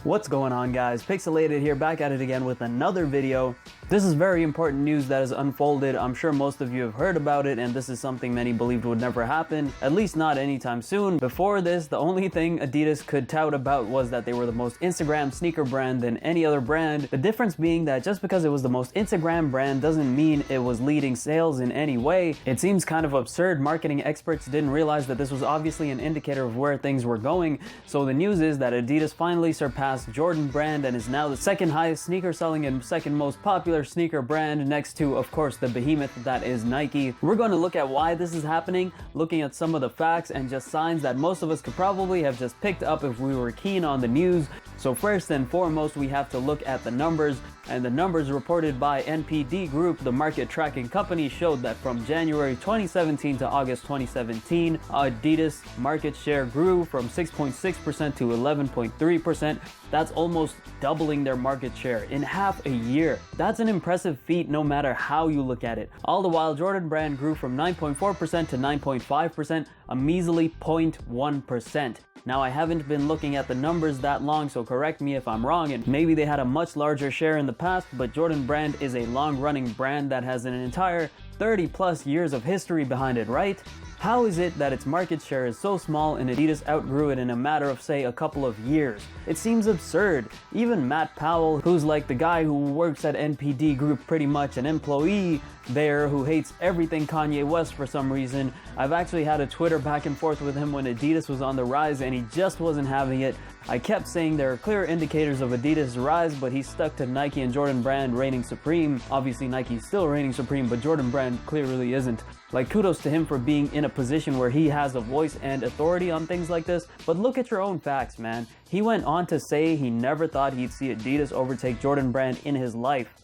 What's going on, guys? Pixelated here, back at it again with another video. This is very important news that has unfolded. I'm sure most of you have heard about it, and this is something many believed would never happen, at least not anytime soon. Before this, the only thing Adidas could tout about was that they were the most Instagram sneaker brand than any other brand. The difference being that just because it was the most Instagram brand doesn't mean it was leading sales in any way. It seems kind of absurd. Marketing experts didn't realize that this was obviously an indicator of where things were going. So the news is that Adidas finally surpassed Jordan brand and is now the second highest sneaker selling and second most popular sneaker brand, next to, of course, the behemoth that is Nike. We're going to look at why this is happening, looking at some of the facts and just signs that most of us could probably have just picked up if we were keen on the news. So first and foremost, we have to look at the numbers, and the numbers reported by NPD Group, the market tracking company, showed that from January 2017 to August 2017, Adidas market share grew from 6.6% to 11.3%. That's almost doubling their market share in half a year. That's an impressive feat no matter how you look at it. All the while, Jordan brand grew from 9.4% to 9.5%, a measly 0.1%. Now, I haven't been looking at the numbers that long, so correct me if I'm wrong, and maybe they had a much larger share in the past, but Jordan brand is a long-running brand that has an entire 30 plus years of history behind it, right? How is it that its market share is so small and Adidas outgrew it in a matter of, say, a couple of years? It seems absurd. Even Matt Powell, who's like the guy who works at NPD Group, pretty much an employee there who hates everything Kanye West for some reason. I've actually had a Twitter back and forth with him when Adidas was on the rise and he just wasn't having it. I kept saying there are clear indicators of Adidas' rise, but he stuck to Nike and Jordan brand reigning supreme. Obviously Nike's still reigning supreme, but Jordan brand clearly isn't. Like, kudos to him for being in a position where he has a voice and authority on things like this, but look at your own facts, man. He went on to say he never thought he'd see Adidas overtake Jordan brand in his life.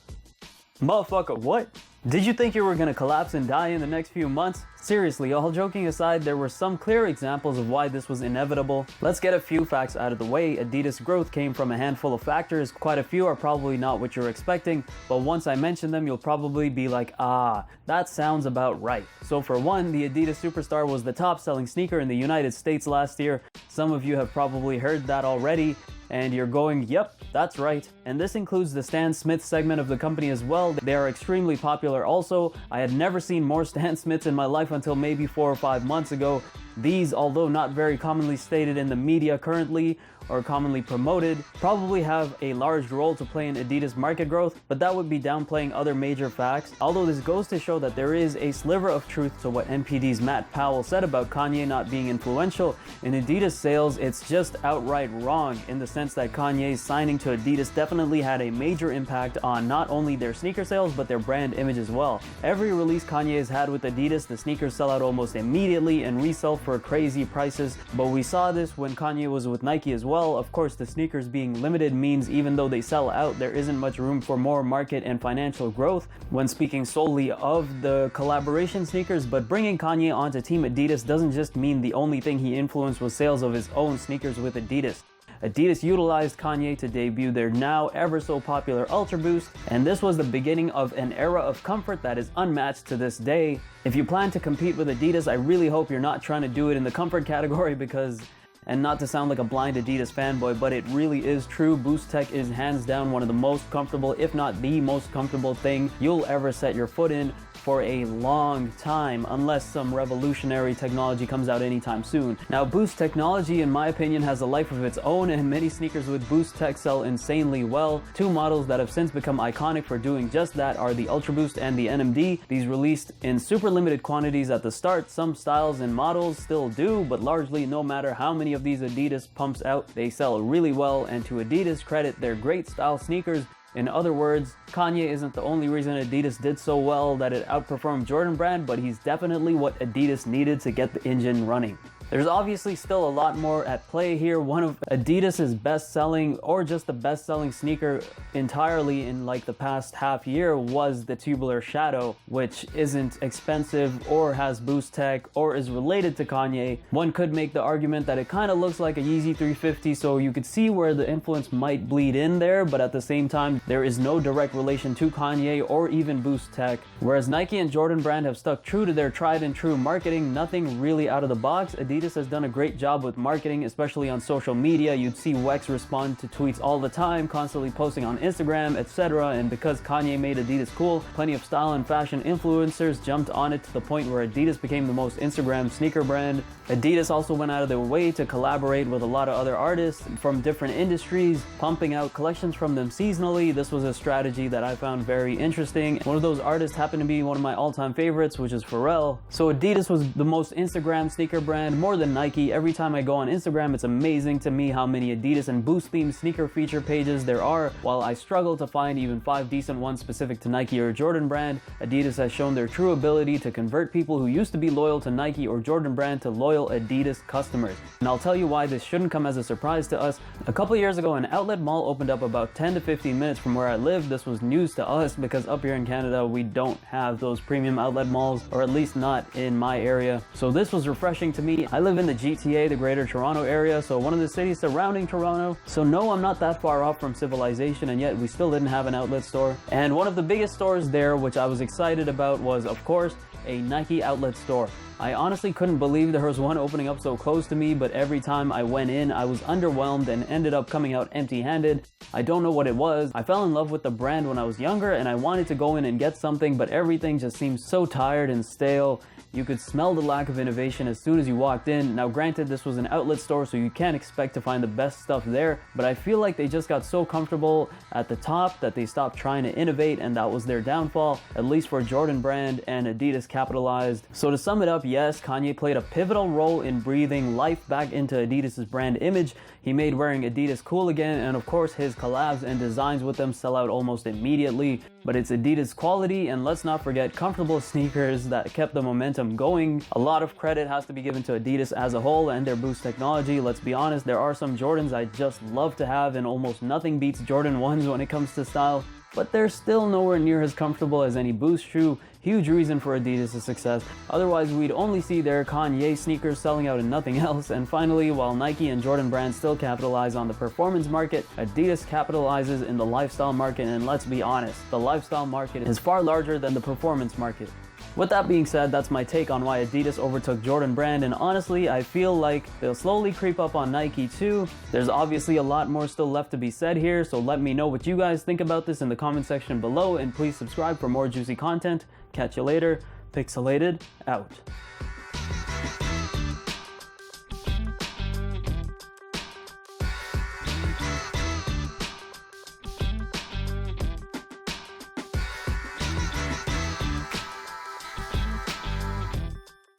Motherfucker, what? Did you think you were gonna collapse and die in the next few months? Seriously, all joking aside, there were some clear examples of why this was inevitable. Let's get a few facts out of the way. Adidas' growth came from a handful of factors. Quite a few are probably not what you're expecting, but once I mention them, you'll probably be like, ah, that sounds about right. So for one, the Adidas Superstar was the top selling sneaker in the United States last year. Some of you have probably heard that already, and you're going, yep, that's right. And this includes the Stan Smith segment of the company as well. They are extremely popular also. I had never seen more Stan Smiths in my life until maybe 4 or 5 months ago. These, although not very commonly stated in the media currently or commonly promoted, probably have a large role to play in Adidas market growth, but that would be downplaying other major facts. Although this goes to show that there is a sliver of truth to what NPD's Matt Powell said about Kanye not being influential in Adidas sales. It's just outright wrong in the sense that Kanye's signing to Adidas definitely had a major impact on not only their sneaker sales, but their brand image as well. Every release Kanye has had with Adidas, the sneakers sell out almost immediately and resell for crazy prices, but we saw this when Kanye was with Nike as well. Of course, the sneakers being limited means even though they sell out, there isn't much room for more market and financial growth when speaking solely of the collaboration sneakers. But bringing Kanye onto Team Adidas doesn't just mean the only thing he influenced was sales of his own sneakers with Adidas. Adidas utilized Kanye to debut their now ever so popular Ultra Boost, and this was the beginning of an era of comfort that is unmatched to this day. If you plan to compete with Adidas, I really hope you're not trying to do it in the comfort category because, and not to sound like a blind Adidas fanboy, but it really is true, Boost Tech is hands down one of the most comfortable, if not the most comfortable thing you'll ever set your foot in for a long time, unless some revolutionary technology comes out anytime soon. Now, Boost technology, in my opinion, has a life of its own, and many sneakers with Boost Tech sell insanely well. Two models that have since become iconic for doing just that are the Ultra Boost and the NMD. These released in super limited quantities at the start. Some styles and models still do, but largely no matter how many of these Adidas pumps out, they sell really well, and to Adidas' credit, they're great style sneakers. In other words, Kanye isn't the only reason Adidas did so well that it outperformed Jordan brand, but he's definitely what Adidas needed to get the engine running. There's obviously still a lot more at play here. One of Adidas's best-selling, or just the best-selling sneaker entirely in like the past half year was the Tubular Shadow, which isn't expensive or has Boost Tech or is related to Kanye. One could make the argument that it kind of looks like a Yeezy 350, so you could see where the influence might bleed in there, but at the same time, there is no direct relation to Kanye or even Boost Tech. Whereas Nike and Jordan brand have stuck true to their tried and true marketing, nothing really out of the box. Adidas Adidas has done a great job with marketing, especially on social media. You'd see Wex respond to tweets all the time, constantly posting on Instagram, etc. And because Kanye made Adidas cool, plenty of style and fashion influencers jumped on it to the point where Adidas became the most Instagram sneaker brand. Adidas also went out of their way to collaborate with a lot of other artists from different industries, pumping out collections from them seasonally. This was a strategy that I found very interesting. One of those artists happened to be one of my all-time favorites, which is Pharrell. So Adidas was the most Instagram sneaker brand, more than Nike. Every time I go on Instagram, it's amazing to me how many Adidas and Boost themed sneaker feature pages there are. While I struggle to find even 5 decent ones specific to Nike or Jordan brand, Adidas has shown their true ability to convert people who used to be loyal to Nike or Jordan brand to loyal Adidas customers. And I'll tell you why this shouldn't come as a surprise to us. A couple years ago, an outlet mall opened up about 10 to 15 minutes from where I live. This was news to us because up here in Canada, we don't have those premium outlet malls, or at least not in my area. So this was refreshing to me. I live in the GTA, the Greater Toronto area, so one of the cities surrounding Toronto. So no, I'm not that far off from civilization, and yet we still didn't have an outlet store. And one of the biggest stores there, which I was excited about, was of course a Nike outlet store. I honestly couldn't believe there was one opening up so close to me, but every time I went in, I was underwhelmed and ended up coming out empty-handed. I don't know what it was. I fell in love with the brand when I was younger and I wanted to go in and get something, but everything just seemed so tired and stale. You could smell the lack of innovation as soon as you walked in. Now granted, this was an outlet store, so you can't expect to find the best stuff there, but I feel like they just got so comfortable at the top that they stopped trying to innovate, and that was their downfall, at least for Jordan brand, and Adidas capitalized. So to sum it up, yes, Kanye played a pivotal role in breathing life back into Adidas's brand image. He made wearing Adidas cool again, and of course his collabs and designs with them sell out almost immediately. But it's Adidas quality, and let's not forget comfortable sneakers that kept the momentum going. A lot of credit has to be given to Adidas as a whole and their Boost technology. Let's be honest, there are some Jordans I just love to have, and almost nothing beats Jordan 1s when it comes to style, but they're still nowhere near as comfortable as any Boost shoe. Huge reason for Adidas' success. Otherwise, we'd only see their Kanye sneakers selling out and nothing else. And finally, while Nike and Jordan brands still capitalize on the performance market, Adidas capitalizes in the lifestyle market. And let's be honest, the lifestyle market is far larger than the performance market. With that being said, that's my take on why Adidas overtook Jordan brand, and honestly, I feel like they'll slowly creep up on Nike too. There's obviously a lot more still left to be said here, so let me know what you guys think about this in the comment section below, and please subscribe for more juicy content. Catch you later. Pixelated out.